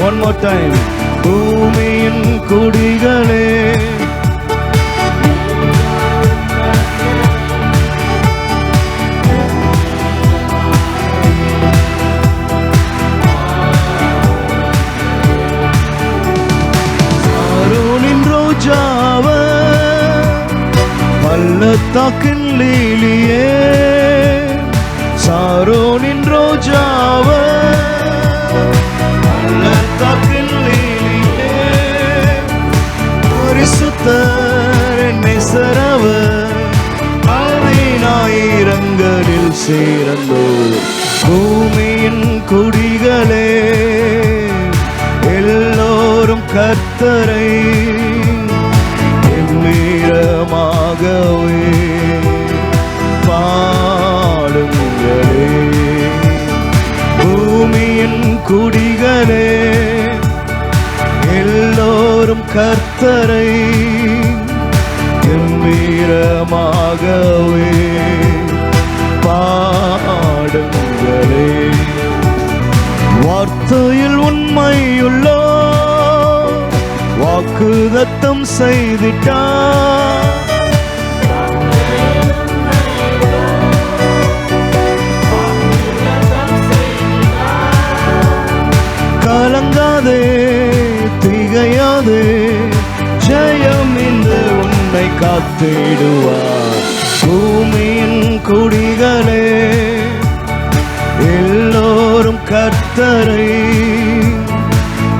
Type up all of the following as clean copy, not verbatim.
One more time. பூமியின் குடிகளே, சாரோனின் ரோஜாவ, பள்ளத்தாக்கின் லீலியே, சாரோனின் ரோஜாவ, பள்ளத்தாக்கின் லீலியே, பரிசுத்தர் என்னை சரவர், ஆயிரங்களில் சேர்ந்தோர். பூமியின் குடிகளே, எல்லோரும் கர்த்தரை எம்மீரமாகவே பாடுங்களே. பூமியின் குடிகளே, எல்லோரும் கர்த்தரை எம்மீரமாகவே பாடுங்களே. வார்த்தையில் உண்மையுள்ளோ, வாக்குதத்தம் செய்திட்டார், கலங்காதே திகையாதே, ஜெயம் இன்று உன்னை காத்திடுவார். பூமியின் குடிகளே, எல்லோரும் கர்த்தரை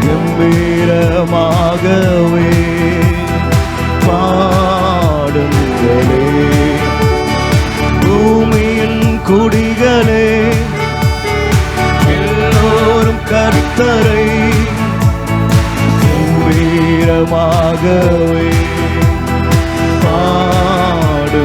கம்பீரமாகவே பாடுங்களே. பூமியின் குடிகளே, எல்லோரும் கர்த்தரை கம்பீரமாகவே பாடுங்களே.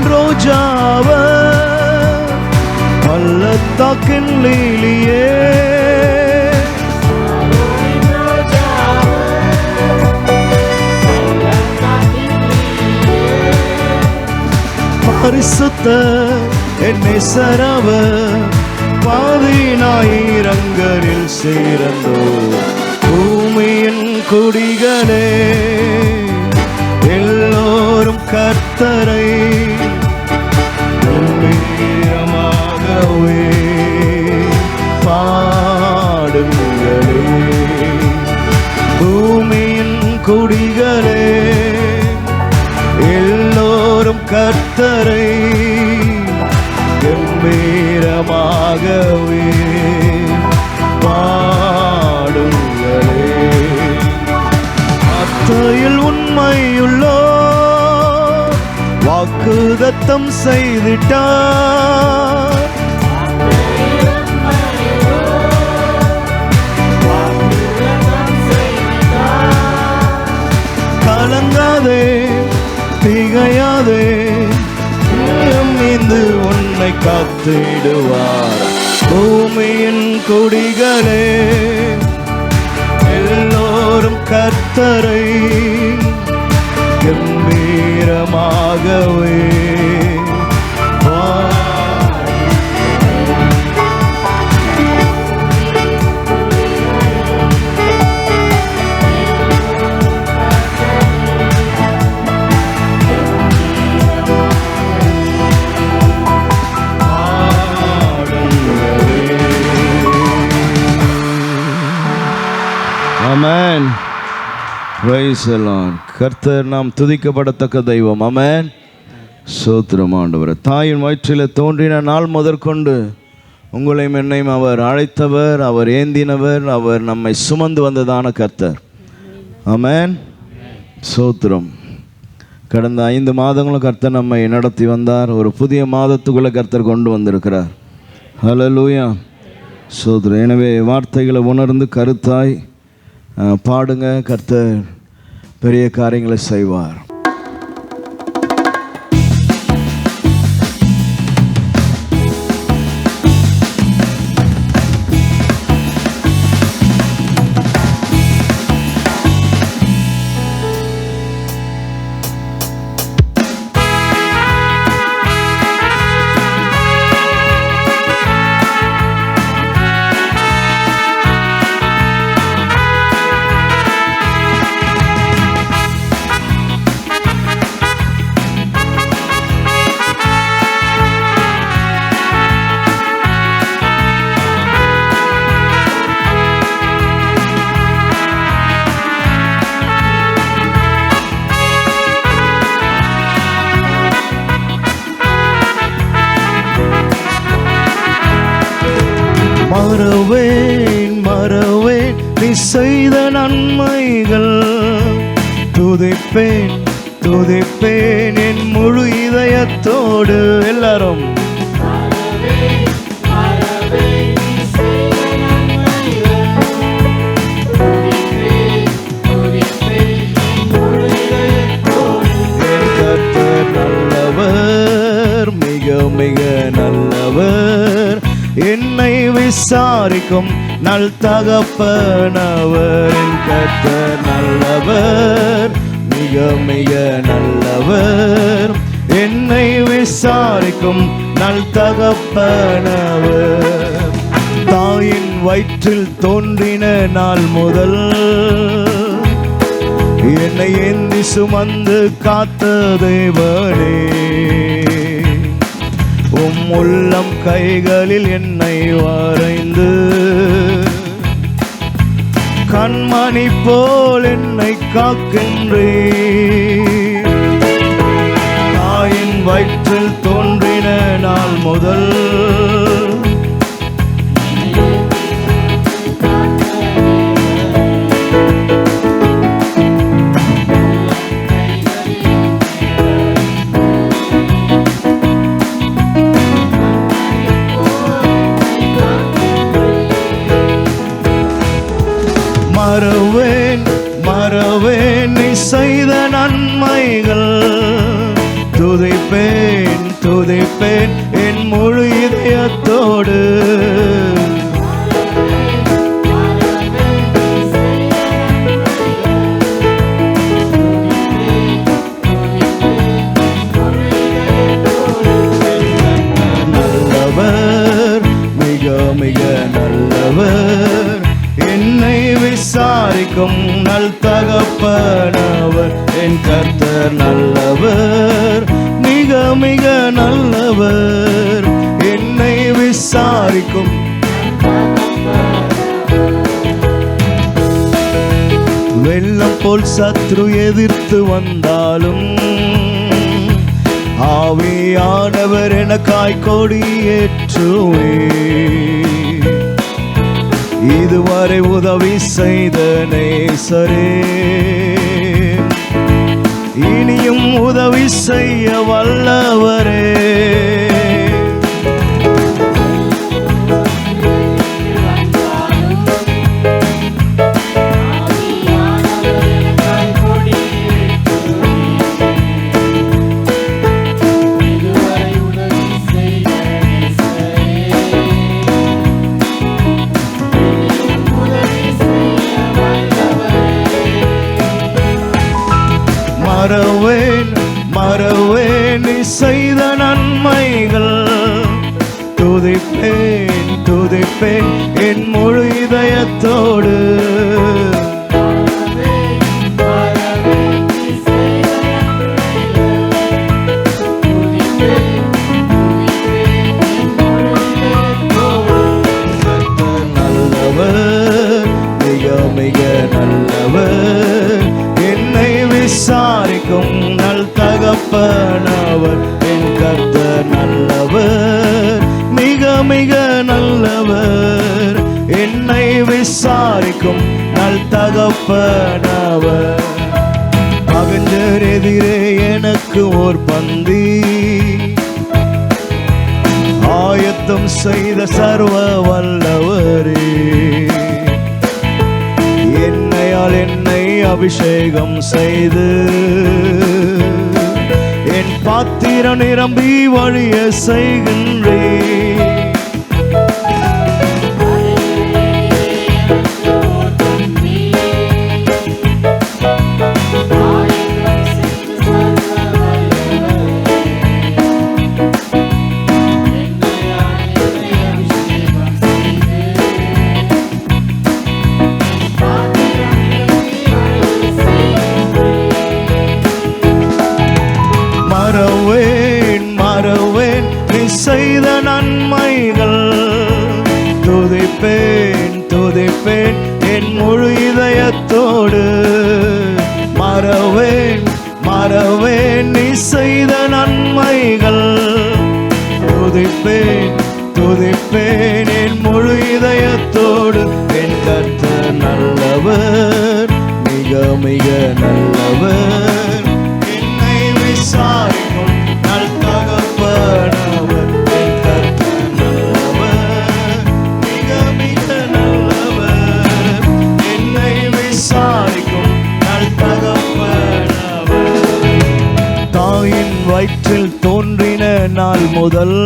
ரோஜாவ, பள்ளத்தாக்கின் லீலியே, பரிசுத்தர் என்னை சரவர், ஆயிரங்களில் சேர்ந்தோர். பூமியின் குடிகளே, எல்லோரும் கர்த்தரை கம்பீரமாகவே பாடுங்களே. பூமியின் குடிகளே, எல்லோரும் கர்த்தரை கம்பீரமாகவே பாடுங்களே. வார்த்தையில் உண்மையுள்ளோ, வாக்குதத்தம் செய்திட்டார், கலங்காதே திகையாதே, மீந்து உன்னை காத்திடுவார். பூமியின் குடிகளே, எல்லோரும் கர்த்தரை கம்பீரமாகவே ஆமென். Praise the Lord. கர்த்தர் நாம் துதிக்கப்படத்தக்க தெய்வம். ஆமென். ஸ்தோத்திரம் ஆண்டவரே. தாயின் வயிற்றில் தோன்றின நாள் முதற்கொண்டு உங்களையும் என்னையும் அவர் அழைத்தவர், அவர் ஏந்தினவர், அவர் நம்மை சுமந்து வந்ததான கர்த்தர். ஆமென். ஸ்தோத்திரம். கடந்த 5 மாதங்களும் கர்த்தர் நம்மை நடத்தி வந்தார். ஒரு புதிய மாதத்துக்குள்ளே கர்த்தர் கொண்டு வந்திருக்கிறார். ஹல்லேலூயா. ஸ்தோத்திரம். எனவே வார்த்தைகளை உணர்ந்து கருத்தாய் பாடுங்க. கர்த்தர் பெரிய காரியங்களை செய்வார். மறவேன் மறவேன் நீ செய்த நன்மைகள். துதிப்பேன் துதிப்பேன் என் முழு இதயத்தோடு. எல்லாரும் கர்த்தர் நல்லவர், மிக மிக நல்லவர், என்னை விசாரிக்கும் நல் தகப்பனவர். என் கர்த்தர் நல்லவர், மிக மிக நல்லவர், என்னை விசாரிக்கும் நல் தகப்பனவர். தாயின் வயிற்றில் தோன்றின நாள் முதல் என்னை ஏந்தி சுமந்து காத்த தேவனே, உம் உள்ளம் கைகளில் என்னை வரைந்து கண்மணி போல் என்னை காக்கின்றே. தாயின் வயிற்றில் தோன்றின நாள் முதல் மறவேன் மறவேன் நீ செய்த நன்மைகள். துதிப்பேன் துதிப்பேன் என் முழு இதயத்தோடு. நல்லவர், மிக மிக நல்லவர், என்னை விசாரிக்கும் நல் தகப்பனவர். என் கர்த்தர் நல்லவர், மிக மிக நல்லவர், என்னை விசாரிக்கும். வெள்ளம் போல் சத்ரு எதிர்த்து வந்தாலும் ஆவியானவர் எனக்காய் கொடியேற்றுவே. இதுவரை உதவி செய்த நேசரே, இனியும் உதவி செய்ய வல்லவரே. மறவேன் மறவேன் நீ செய்த நன்மைகள். துதிப்பேன் துதிப்பேன் என் முழு இதயத்தோடு. நல்லவர், மிக மிக நல்லவர், என்னை விசாரிக்கும் நல் தகப்பனவர். என் கர்த்தர் நல்லவர், மிக மிக நல்லவர், என்னை விசாரிக்கும் நல் தகப்பனவர். பகஞ்சர் எதிரே எனக்கு ஓர் பந்தி ஆயத்தம் செய்த சர்வ வல்லவரே, என்னையால் என்னை அபிஷேகம் செய்து என் பாத்திரம் நிரம்பி வழிய செய்கின்றே. மறவேன் மறவேன் நீ செய்த நன்மைகள். துதிப்பேன் துதிப்பேன் என் முழு இதயத்தோடு. மறவேன் மறவேன் நீ செய்த நன்மைகள். துதிப்பேன் துதிப்பேன் என் முழு இதய முதல்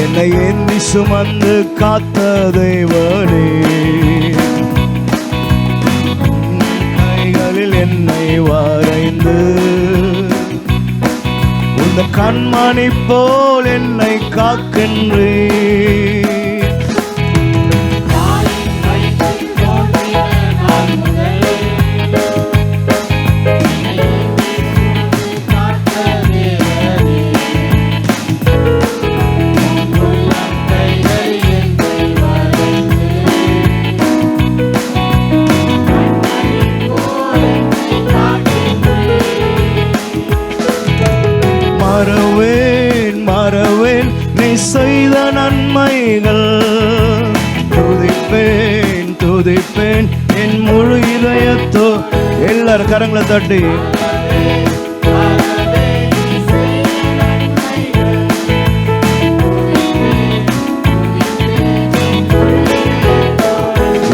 என்னை ஏந்தி சுமந்து காத்த தேவனே, கைகளில் என்னை வரைந்து உந்த கண்மணி போல் என்னை காக்கின்றே. மறவேன் நீ செய்த நன்மைகள், துதிப்பேன் துதிப்பேன் என் முழு இதயத்தோ. எல்லாரும் கரங்களை தட்டி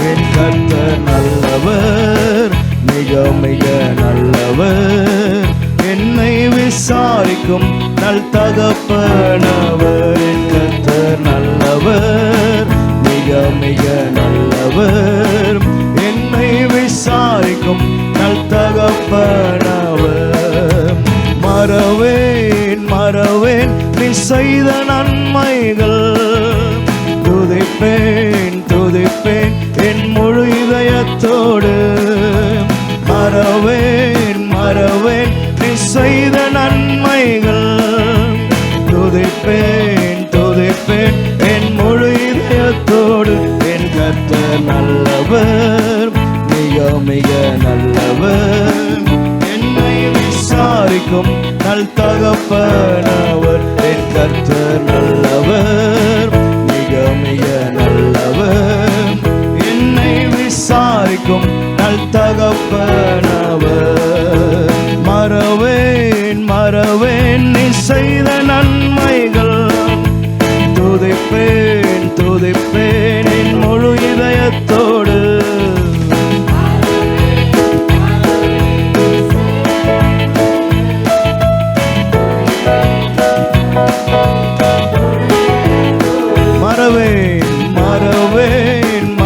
என் கர்த்தர் நல்லவர், மிக மிக நல்லவர், என்னை விசாரிக்கும் நல் தகப்பனவர். என் கர்த்தர் நல்லவர், மிக மிக நல்லவர், என்னை விசாரிக்கும் நல் தகப்பனவர். மறவேன் நீ செய்த நன்மைகள், துதிப்பேன் துதிப்பேன் என் முழு இதயத்தோடு. மறவேன் நீ செய்த நன்மைகள், துதிப்பேன் துதிப்பேன் என் முழு இதயத்தோடு. என் கர்த்தர் நல்லவர், மிக மிக நல்லவர், என்னை விசாரிக்கும் நல் தகப்பனவர். என் கர்த்தர் நல்லவர், மிக மிக நல்லவர், என்னை விசாரிக்கும் நல் தகப்பனவர். மறவேன் நீ செய்த நன்மைகள், துதிப்பேன் துதிப்பேன் என் முழு இதயத்தோடு.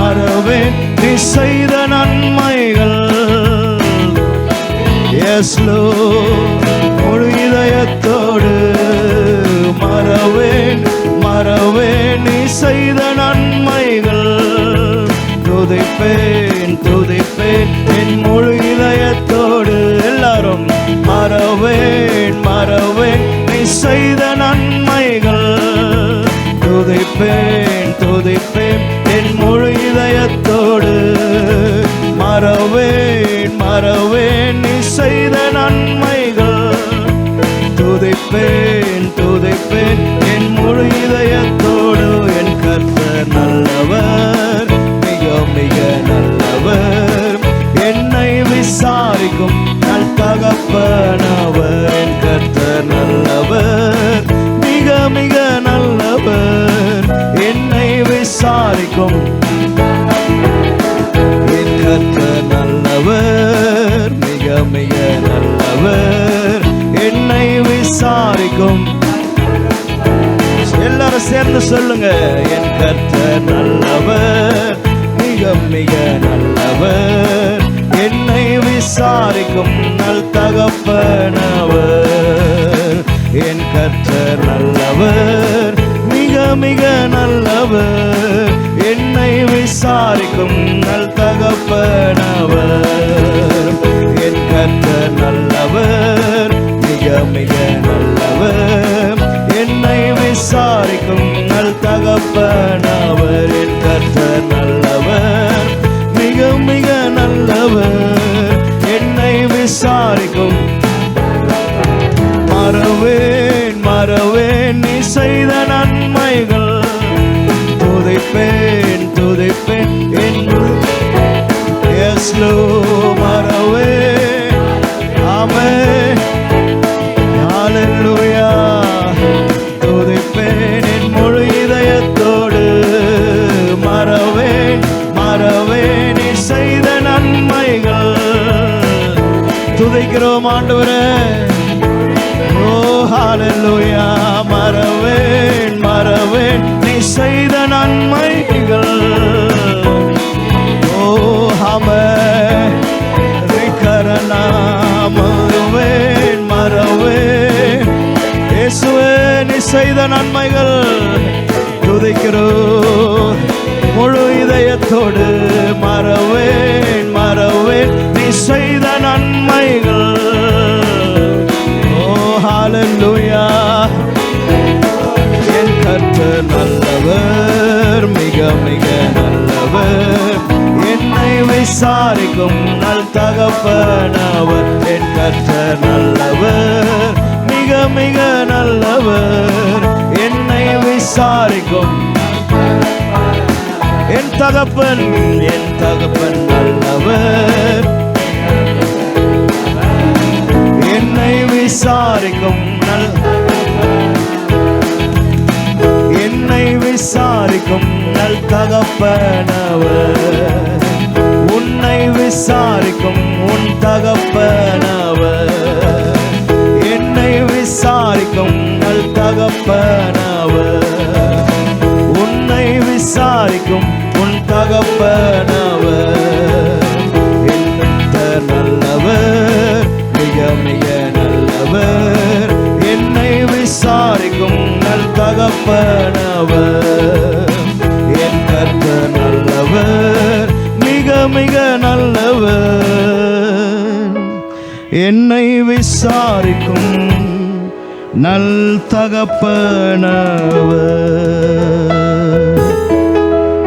மறவேன் நீ செய்த நன்மைகள். Yes Lord, முழு இதயத்தோடு. மறவேன் நீ செய்த நன்மைகள், துதிப்பேன் துதிப்பேன் என் முழு இதயத்தோடு. எல்லாரும் மறவேன் நீ செய்த நன்மைகள், துதிப்பேன் துதிப்பேன் என் முழு இதயத்தோடு. மறவேன் நீ செய்த நன்மைகள், துதிப்பேன் துதிப்பேன் என் முழு இதயத்தோடு. என் கர்த்தர் நல்லவர், மிக மிக நல்லவர், என்னை விசாரிக்கும் நல் தகப்பனவர். என் கர்த்தர் நல்லவர், மிக மிக நல்லவர், என்னை விசாரிக்கும். என் கர்த்தர் நல்லவர், மிக மிக நல்லவர், என்னை விசாரிக்கும். எல்லாரும் சேர்ந்து சொல்லுங்க. என் கர்த்தர் நல்லவர், மிக மிக நல்லவர், என்னை விசாரிக்கும் நல் தகப்பனவர். என் கர்த்தர் நல்லவர், மிக மிக நல்லவர், என்னை விசாரிக்கும் நல் தகப்பனவர். என் கர்த்தர் நல்லவர், மிக மிக நல்லவர், என்னை விசாரிக்கும் நல் தகப்பனவர். என் கர்த்தர் நல்லவர், மிக மிக நல்லவர், என்னை விசாரிக்கும். மறவேன் நீ செய்த நன்மைகள், துதிப்பேன் துதிப்பேன் என். Yes Lord, மறவேன். ஆமென், ஹல்லேலூயா. துதிப்பேன் என் முழு இதயத்தோடு. மறவேன் நீ செய்த நன்மைகள், துதிக்கிறோம் ஆண்டவரே. ஓ ஹalleluya. மறவேன் மறவேன் நீ செய்த நன்மைகள். ஓ ஆமென். ரிகரனா மறவேன் மறவேன் இயேசுவே நீ செய்த நன்மைகள் துதிக்கிறோம் முழு இதயத்தோடு. மறவேன் மறவேன் நீ செய்த நன்மைகள். ஓ ஹalleluya. என் கர்த்தர் நல்லவர், மிக மிக நல்லவர், என்னை விசாரிக்கும் நல் தகப்பனவர். என் கர்த்தர் நல்லவர், மிக மிக நல்லவர், என்னை விசாரிக்கும் என் தகப்பன் நல்லவர், என்னை விசாரிக்கும் என்னை விசாரிக்கும் நல் தகப்பனவர். உன்னை விசாரிக்கும் உன் தகப்பனவர், என்னை விசாரிக்கும் நல் தகப்பனவர், உன்னை விசாரிக்கும் உன் தகப்பனவர். என் கர்த்தர் நல்லவர், மிக மிக நல்லவர், என்னை விசாரிக்கும் நல் தகப்பனவர். என் கர்த்தர் நல்லவர், மிக மிக நல்லவர், என்னை விசாரிக்கும் நல் தகப்பனவர்.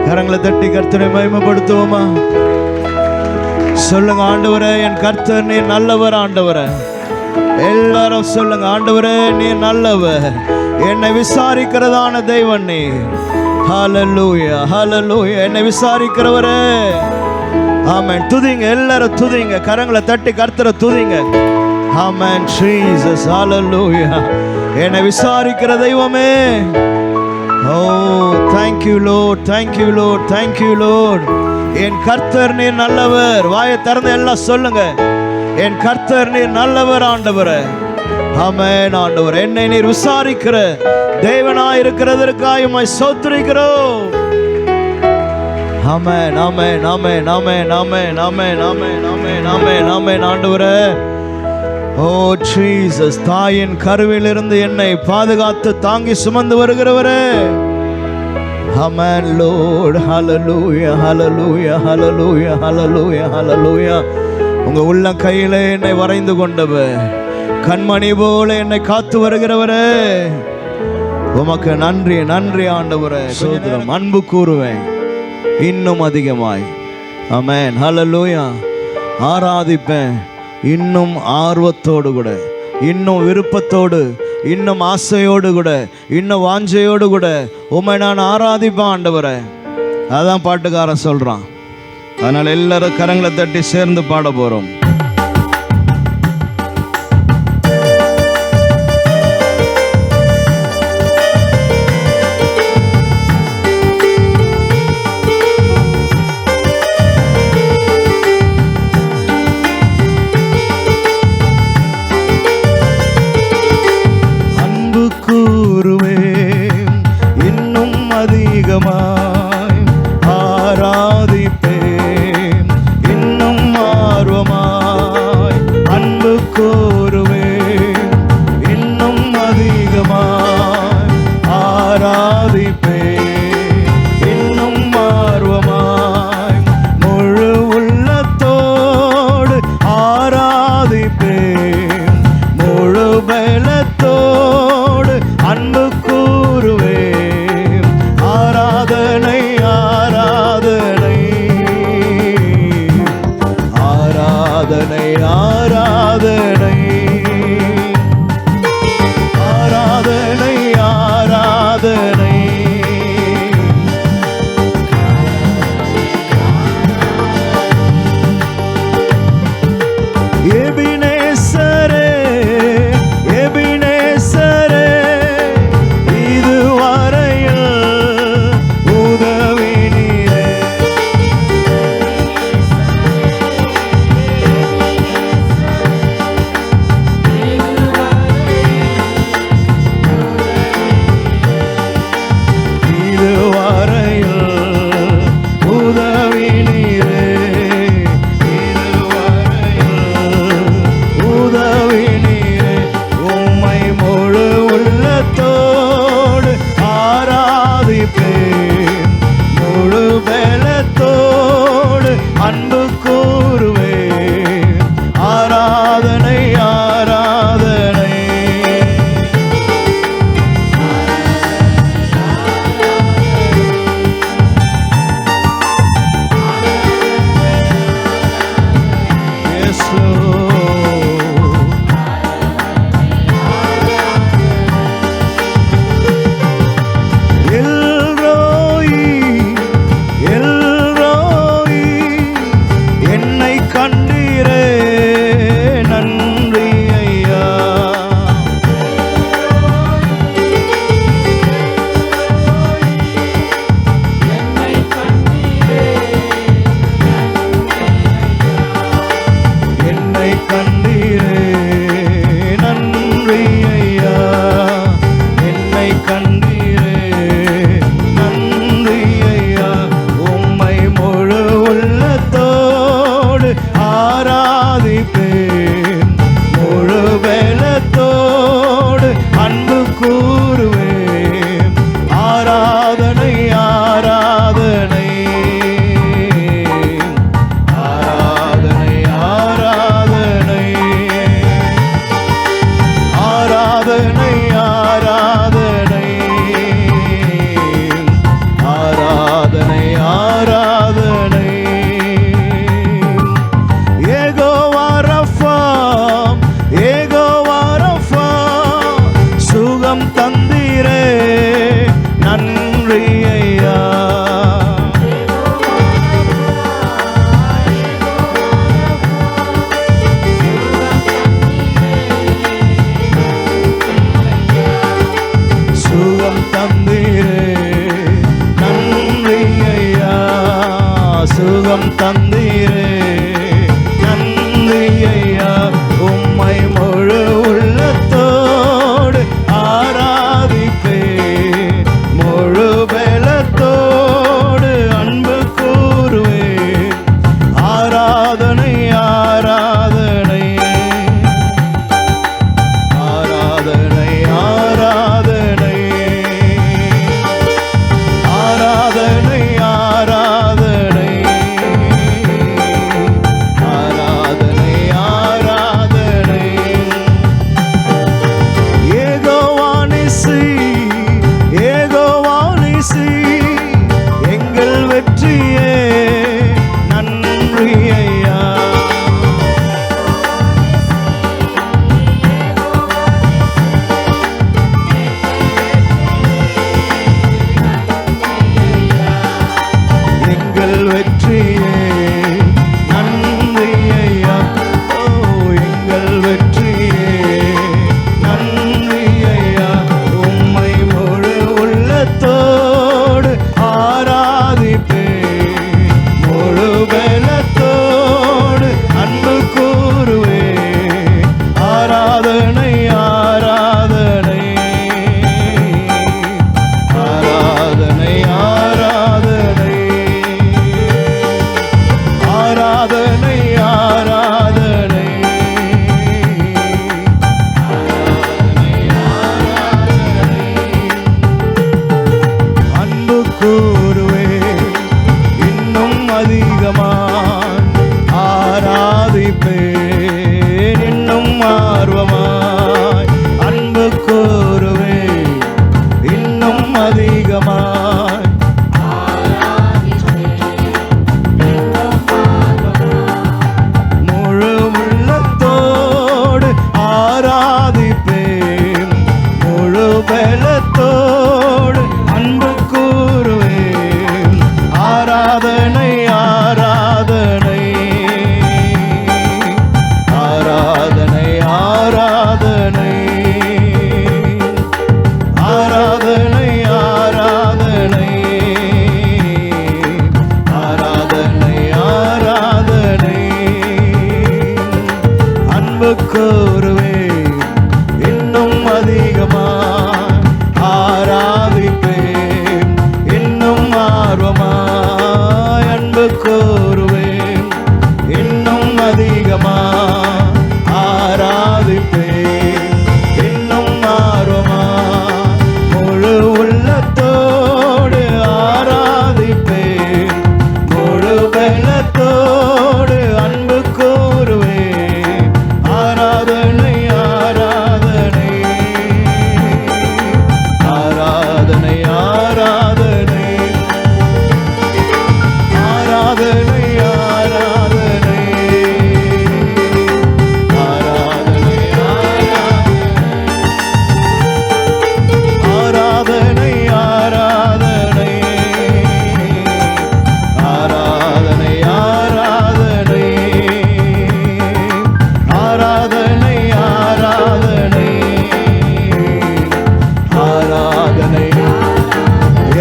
கரங்களை தட்டி கர்த்தரை மகிமைப்படுத்துவோமா? சொல்லுங்க, ஆண்டவரே என் கர்த்தர் நீ நல்லவர். ஆண்டவரே எல்லாரும் சொல்லுங்க, ஆண்டவரே நீ நல்லவர், என்னை விசாரிக்கிறதான தெய்வன் நீ. ஹalleluya ஹalleluya. என்னை விசாரிக்கிறவரே. ஆமென். துதிங்க, எல்லாரும் துதிங்க, கரங்களை தட்டி கர்த்தரை துதிங்க. ஆமென். ஜீசஸ் ஹalleluya. என்னை விசாரிக்கிற தெய்வமே. ஓ thank you Lord, thank you Lord, thank you Lord. என் கர்த்தர் நீர் நல்லவர். வாயை திறந்து எல்லாம் சொல்லுங்க, என் கர்த்தர் நீர் நல்லவர் ஆண்டவரே. ஆமென். ஆண்டவர் என்னை நீர் விசாரிக்கிற தேவனாய் இருக்கிறதற்காக உம்மை ஸ்தோத்திரிக்கிறோம். ஆமென் ஆமென் ஆமென் ஆமென் ஆமென் ஆமென் ஆமென் ஆமென் ஆமென் ஆமென். ஆண்டவரே ஓ ஜீசஸ், தாயின் கருவிலிருந்து என்னை பாதுகாத்து தாங்கி சுமந்து வருகிறவரே. ஆமென் லார்ட். ஹalleluya ஹalleluya ஹalleluya ஹalleluya ஹalleluya. உங்க உள்ள கையிலே என்னை வரைந்து கொண்டவர், கண்மணி போல என்னை காத்து வருகிறவரே, உமக்கு நன்றி நன்றி ஆண்டவரே. சோதரம் அன்பு கூறுவேன் இன்னும் அதிகமாய். ஆமென் ஹalleluya. ஆராதிப்பேன் இன்னும் ஆர்வத்தோடு கூட, இன்னும் விருப்பத்தோடு, இன்னும் ஆசையோடு கூட, இன்னும் வாஞ்சையோடு கூட உம்மை நான் ஆராதிப்பேன் ஆண்டவரே. அதான் பாட்டுக்காரன் சொல்றான். அதனால எல்லாரும் கரங்களை தட்டி சேர்ந்து பாட போறோம். அன்பு கூறுவேன் இன்னும் அதிகமாய், ஆராதிப்பேன் இன்னும் ஆர்வமாய். அன்பு கூறுவேன் இன்னும் அதிகமாய், ஆராதிப்பேன் இன்னும் ஆர்வமாய். முழு உள்ளத்தோடு ஆராதிப்பேன், முழு பலத்தோடு அன்பு கூறுவேன். ஆராதனை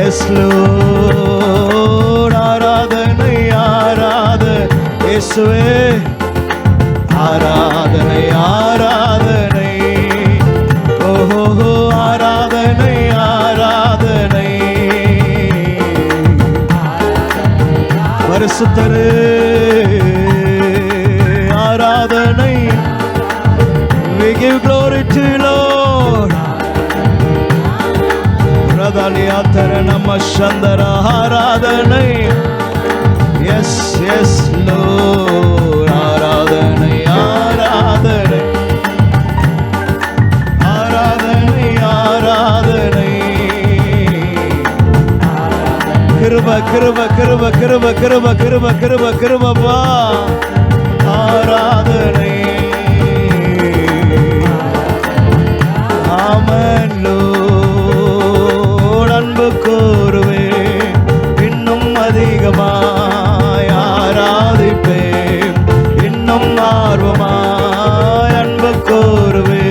எஸ் லோர்ட். ஆராதனை ஆராதனை இயேசுவே, ஆராதனை ஆராதனை, ஓஹோ ஆராதனை ஆராதனை, பரிசுத்தரே ஆராதனை. We give glory to Lord. ரதலியாத்தர நம சந்தர ஆராதனை. Yes yes Lord. ஆராதனை ஆராதனை ஆராதனை ஆராதனை, கிருப கிருப கிருப கிருப கிருப கிருப கிருப கிருபப்பா. ஆராதனை ஆமென் லோர்ட். அன்பு கூறுவே இன்னும் அதிகமாய் ஆராதிப்பேன், இன்னும் ஆர்வமாய் அன்பு கூறுவே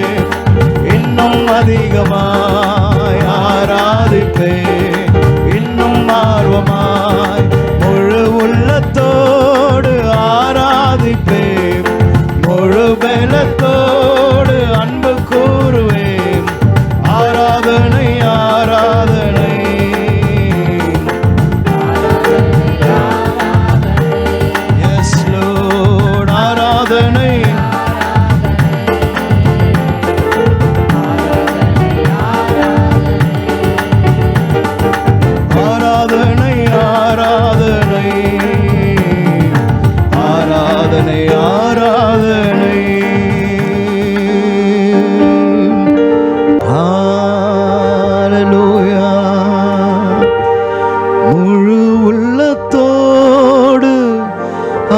இன்னும் அதிகமாய் ஆராதிப்பேன், இன்னும் ஆர்வமாய் முழு உள்ளத்தோடு ஆராதிப்பேன், முழு பலத்தோடு அன்பு கூறுவேன். ஆராதனை ஆராதனை எஸ் லோர்ட். ஆராதனை ஆராதனை ஆராதனை ஆராதனை ஆராதனை. ஹல்லேலூயா. முழு உள்ளத்தோடு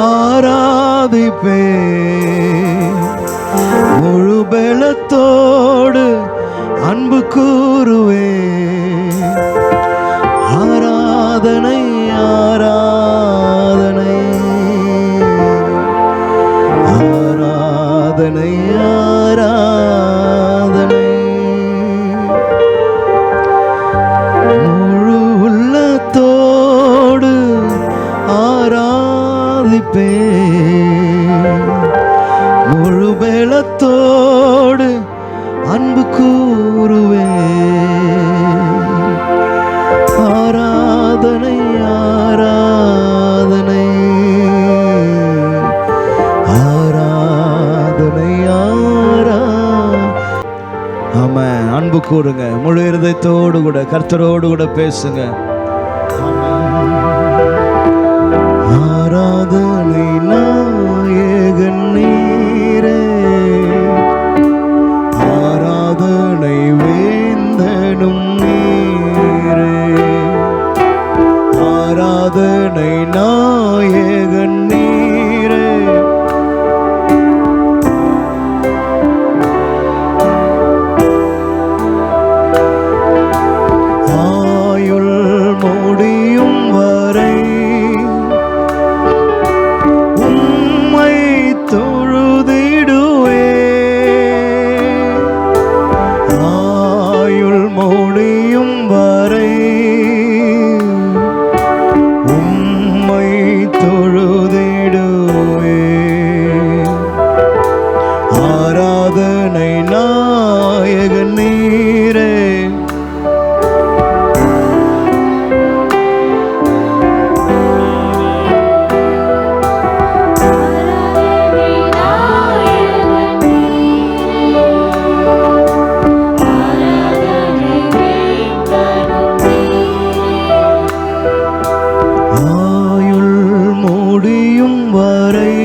ஆராதிப்பேன், முழு பலத்தோடு அன்பு கூறுவேன். ஆராதனை ஆராதனை ஆராதனை ஆராதனை, முழு உள்ளத்தோடு ஆராதிப்பேன், முழு பலத்தோடு அன்பு கூறுவேன். ஆராதனை ஆராதனை ஆராதனை ஆரா. ஆமென். அன்பு கூறுங்க, முழு இருதயத்தோடு கூட கர்த்தரோடு கூட பேசுங்க. ஆராதனை நாயகன் நீரே, ஆராதனை வேந்தனும் நீரே, ஆராதனை நாயகன் நீரே, ஆயுள் முடியும் வரை உம்மை தொழுதிடுவே, ஆயுள் முடியும் வரை உம்மை தொழுதிடுவே. ஆராதனை நாயகன் நீரே, ஆயுள் முடியும் வரை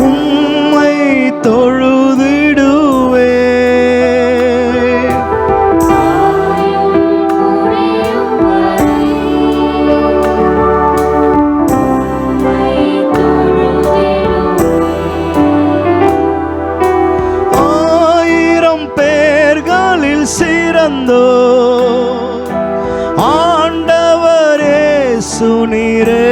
உம்மை தொழுதிடுவே. ஆயிரம் பேர்களில் சிறந்தோ ஆண்டவரே சுனீரே,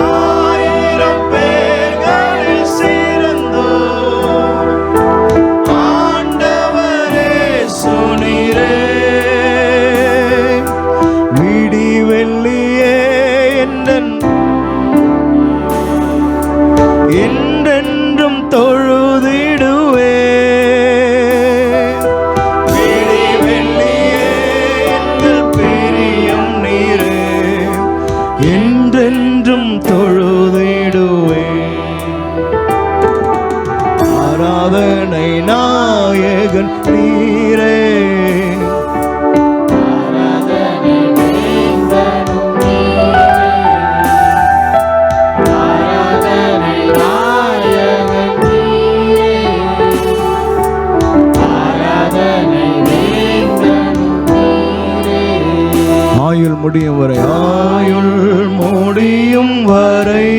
ஆயிரம் பேர்களில் சிறந்தோ ஆண்டவரே சுனீரே. நீரே விடி வெள்ளியே என்றென்றும் தொழுதிடுவே விடி வெள்ளியே எங்கள் பிரியம் நீரே என்றென்றும் தொழுதிடுவே ஆராதனை நாயகன் நீரே ஆயுள் முடியும் வரை ஆயுள் முடியும் வரை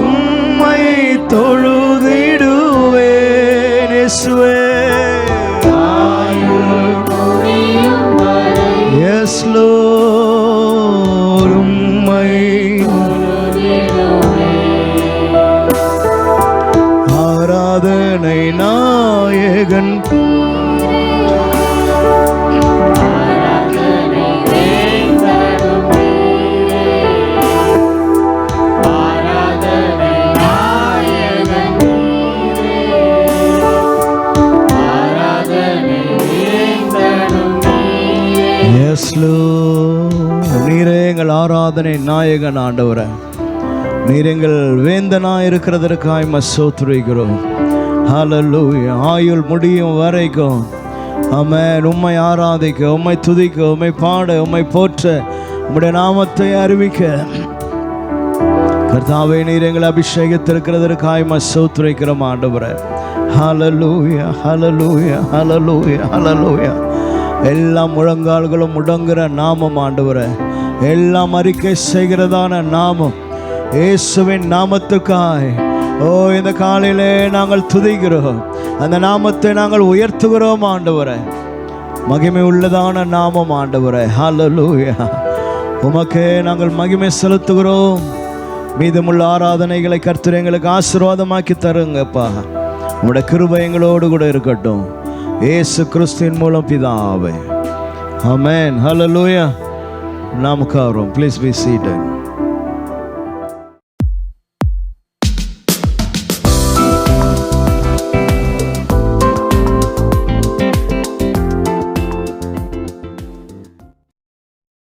உம்மை தொழுதிடுவேன் இயேசுவே ஆயுள் முடியும் வரை எஸ் லார்ட் உம்மை ஆராதனை நாயகன் நீரே எங்கள் ஆராதனை நாயகன் ஆண்டவரே, நீர் எங்கள் வேந்தனாய் இருக்கிறதற்காய் ஸ்தோத்திரிக்கிறோம். ஹல்லேலூயா. ஆயுள் முடியும் வரைக்கும் ஆமென் உம்மை ஆராதிக்க, உம்மை துதிக்க, உம்மை பாட, உம்மை போற்ற, உம்முடைய நாமத்தை அறிவிக்க கர்த்தாவே நீர் எங்களை அபிஷேகத்திருக்கிறதற்காய் ஸ்தோத்திரிக்கிறோம் ஆண்டவரே. ஹல்லேலூயா ஹல்லேலூயா ஹல்லேலூயா ஹல்லேலூயா. எல்லா முழங்கால்களும் முடங்குற நாமம் ஆண்டவரே, எல்லாம் அறிக்கை செய்கிறதான நாமம் இயேசுவின் நாமத்துக்காய் ஓ இந்த காலையிலே நாங்கள் துதிக்கிறோம், அந்த நாமத்தை நாங்கள் உயர்த்துகிறோம் ஆண்டவரே. மகிமை உள்ளதான நாமம் ஆண்டவரே. ஹல்லேலூயா. உமக்கே நாங்கள் மகிமை செலுத்துகிறோம். மீதமுள்ள ஆராதனைகளை கர்த்தர் எங்களுக்கு ஆசீர்வாதமாக்கி தருங்கப்பா. உம்முடைய கிருபை எங்களோடு கூட இருக்கட்டும். இயேசு கிறிஸ்துவின் மூலம் பிதாவே. ஆமென். ஹல்லேலூயா. நாம் உட்காருவோம். Please be seated.